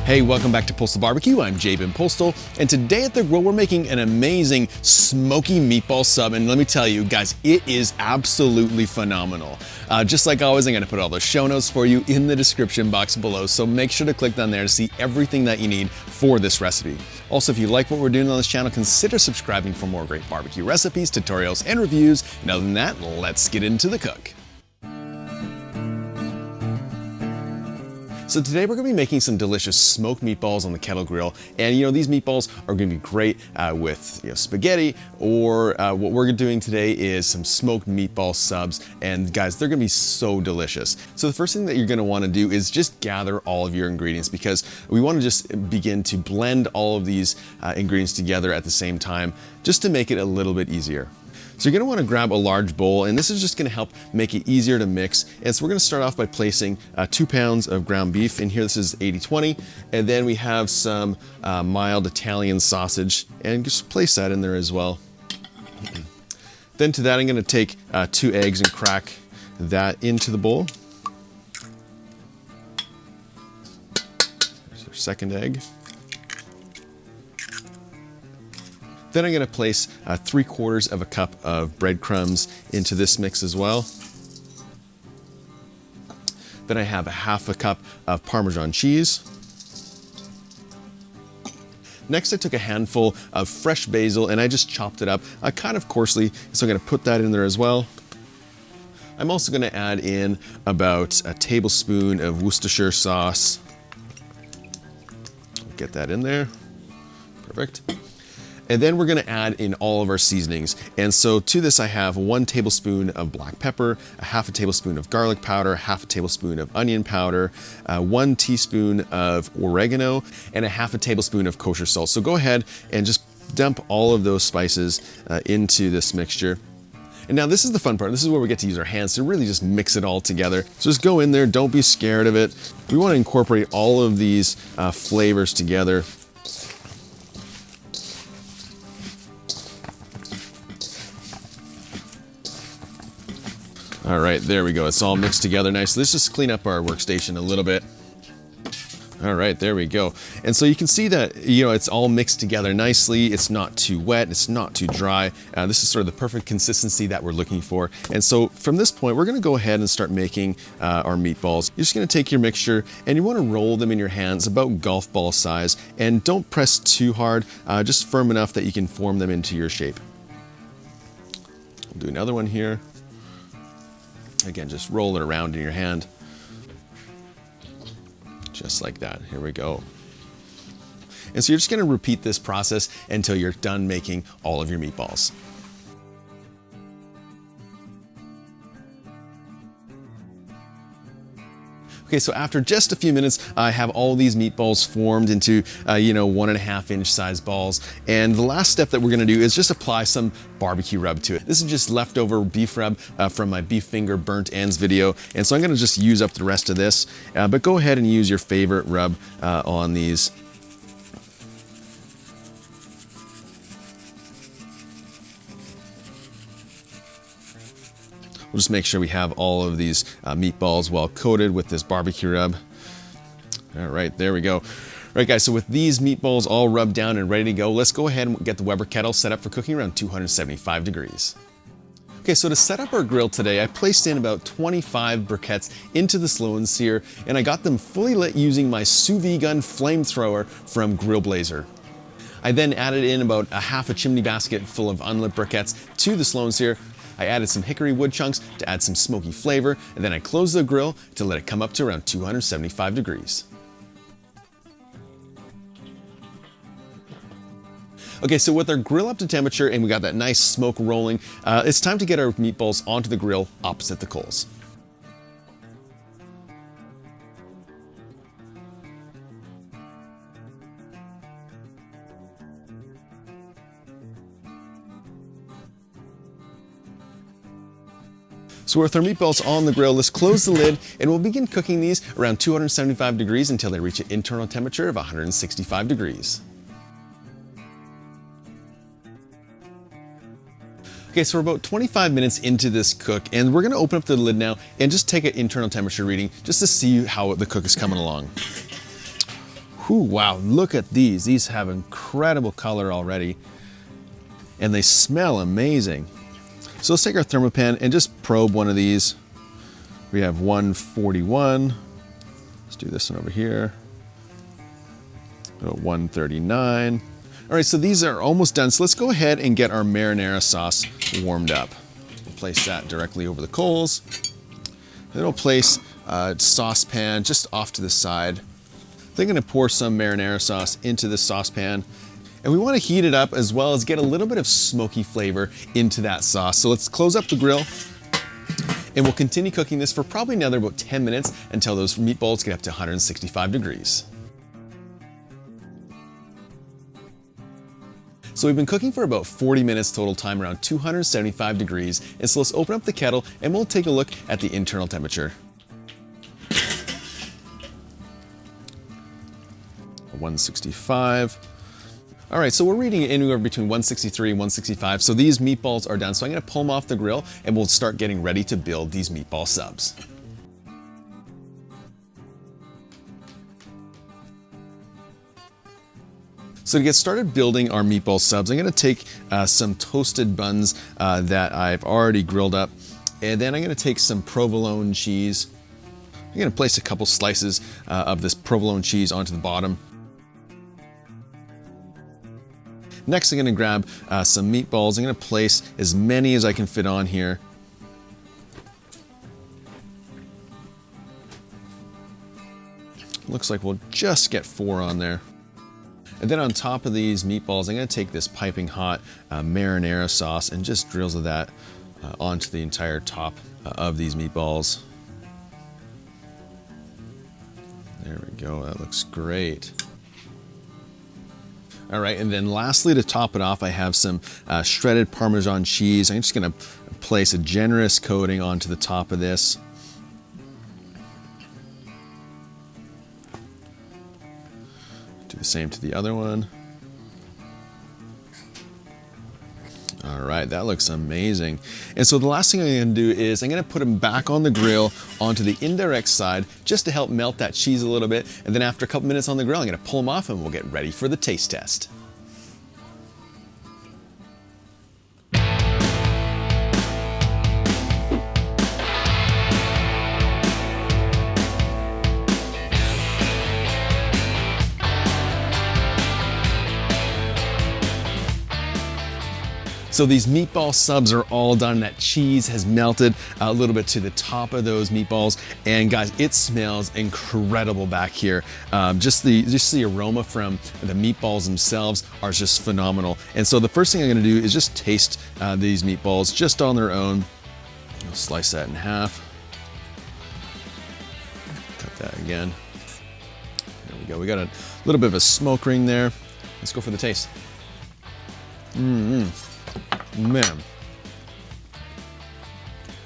Hey, welcome back to Postal Barbecue. I'm Jabin Postal, and today at the grill we're making an amazing smoky meatball sub, and let me tell you guys, it is absolutely phenomenal. Just like always, I'm gonna put all the show notes for you in the description box below, so make sure to click down there to see everything that you need for this recipe. Also, if you like what we're doing on this channel, consider subscribing for more great barbecue recipes, tutorials, and reviews. And other than that, let's get into the cook. So today we're gonna be making some delicious smoked meatballs on the kettle grill. And these meatballs are gonna be great with spaghetti, or what we're doing today is some smoked meatball subs. And guys, they're gonna be so delicious. So the first thing that you're gonna wanna do is just gather all of your ingredients, because we wanna just begin to blend all of these ingredients together at the same time, just to make it a little bit easier. So you're gonna wanna grab a large bowl, and this is just gonna help make it easier to mix. And so we're gonna start off by placing 2 pounds of ground beef in here. This is 80/20. And then we have some mild Italian sausage, and just place that in there as well. Then to that, I'm gonna take 2 eggs and crack that into the bowl. There's our second egg. Then I'm gonna place 3/4 of a cup of breadcrumbs into this mix as well. Then I have 1/2 cup of Parmesan cheese. Next, I took a handful of fresh basil and I just chopped it up kind of coarsely, so I'm gonna put that in there as well. I'm also gonna add in about a tablespoon of Worcestershire sauce. Get that in there, perfect. And then we're gonna add in all of our seasonings. And so to this I have 1 tablespoon of black pepper, 1/2 tablespoon of garlic powder, 1/2 tablespoon of onion powder, 1 teaspoon of oregano, and 1/2 tablespoon of kosher salt. So go ahead and just dump all of those spices into this mixture. And now this is the fun part. This is where we get to use our hands to really just mix it all together. So just go in there, don't be scared of it. We wanna incorporate all of these flavors together. All right, there we go. It's all mixed together nicely. Let's just clean up our workstation a little bit. All right, there we go. And so you can see that, it's all mixed together nicely. It's not too wet, it's not too dry. This is sort of the perfect consistency that we're looking for. And so from this point, we're gonna go ahead and start making our meatballs. You're just gonna take your mixture and you wanna roll them in your hands about golf ball size, and don't press too hard, just firm enough that you can form them into your shape. We'll do another one here. Again, just roll it around in your hand. Just like that. Here we go. And so you're just gonna repeat this process until you're done making all of your meatballs. Okay, so after just a few minutes, I have all these meatballs formed into, 1.5 inch size balls. And the last step that we're gonna do is just apply some barbecue rub to it. This is just leftover beef rub from my beef finger burnt ends video. And so I'm gonna just use up the rest of this, but go ahead and use your favorite rub on these. We'll just make sure we have all of these meatballs well coated with this barbecue rub. All right, there we go. All right, guys, so with these meatballs all rubbed down and ready to go, let's go ahead and get the Weber Kettle set up for cooking around 275 degrees. Okay, so to set up our grill today, I placed in about 25 briquettes into the slow and sear, and I got them fully lit using my sous vide gun FLAMTHROWER from Grill Blazer. I then added in about 1/2 chimney basket full of unlit briquettes to the slow and sear. I added some hickory wood chunks to add some smoky flavor, and then I closed the grill to let it come up to around 275 degrees. Okay, so with our grill up to temperature and we got that nice smoke rolling, it's time to get our meatballs onto the grill opposite the coals. So with our meatballs on the grill, let's close the lid and we'll begin cooking these around 275 degrees until they reach an internal temperature of 165 degrees. Okay, so we're about 25 minutes into this cook, and we're gonna open up the lid now and just take an internal temperature reading just to see how the cook is coming along. Whew, wow, look at these. These have incredible color already, and they smell amazing. So let's take our ThermaPen and just probe one of these. We have 141. Let's do this one over here. 139. All right, so these are almost done. So let's go ahead and get our marinara sauce warmed up. We'll place that directly over the coals. Then we'll place a saucepan just off to the side. Then I'm gonna pour some marinara sauce into the saucepan. And we wanna heat it up as well as get a little bit of smoky flavor into that sauce. So let's close up the grill and we'll continue cooking this for probably another about 10 minutes until those meatballs get up to 165 degrees. So we've been cooking for about 40 minutes total time, around 275 degrees. And so let's open up the kettle and we'll take a look at the internal temperature. 165. All right, so we're reading anywhere between 163 and 165. So these meatballs are done. So I'm gonna pull them off the grill and we'll start getting ready to build these meatball subs. So to get started building our meatball subs, I'm gonna take some toasted buns that I've already grilled up, and then I'm gonna take some provolone cheese. I'm gonna place a couple slices of this provolone cheese onto the bottom. Next, I'm gonna grab some meatballs. I'm gonna place as many as I can fit on here. Looks like we'll just get 4 on there. And then on top of these meatballs, I'm gonna take this piping hot marinara sauce and just drizzle that onto the entire top of these meatballs. There we go, that looks great. All right, and then lastly, to top it off, I have some shredded Parmesan cheese. I'm just gonna place a generous coating onto the top of this. Do the same to the other one. All right, that looks amazing. And so the last thing I'm gonna do is I'm gonna put them back on the grill onto the indirect side just to help melt that cheese a little bit. And then after a couple minutes on the grill, I'm gonna pull them off and we'll get ready for the taste test. So these meatball subs are all done. That cheese has melted a little bit to the top of those meatballs. And guys, it smells incredible back here. Just the aroma from the meatballs themselves are just phenomenal. And so the first thing I'm gonna do is just taste these meatballs just on their own. I'll slice that in half. Cut that again. There we go. We got a little bit of a smoke ring there. Let's go for the taste. Man,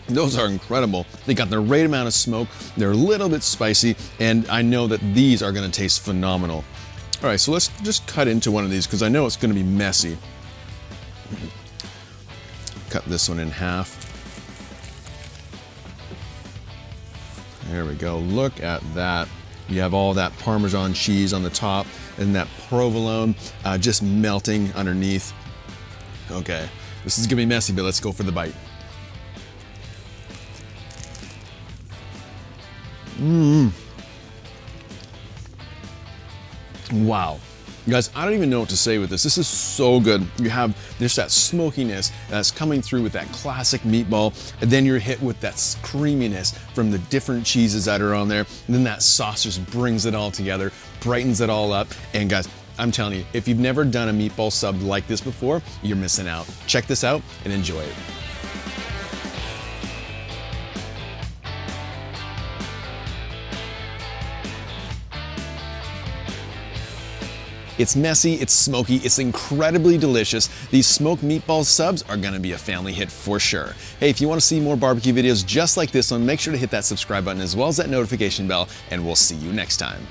those are incredible. They got the right amount of smoke. They're a little bit spicy, and I know that these are gonna taste phenomenal. All right, so let's just cut into one of these because I know it's gonna be messy. Cut this one in half. There we go, look at that. You have all that Parmesan cheese on the top and that provolone just melting underneath. Okay, this is gonna be messy, but let's go for the bite. Wow. You guys, I don't even know what to say with this. This is so good. You have just that smokiness that's coming through with that classic meatball, and then you're hit with that creaminess from the different cheeses that are on there, and then that sauce just brings it all together, brightens it all up, and guys, I'm telling you, if you've never done a meatball sub like this before, you're missing out. Check this out and enjoy it. It's messy, it's smoky, it's incredibly delicious. These smoked meatball subs are gonna be a family hit for sure. Hey, if you wanna see more barbecue videos just like this one, make sure to hit that subscribe button as well as that notification bell, and we'll see you next time.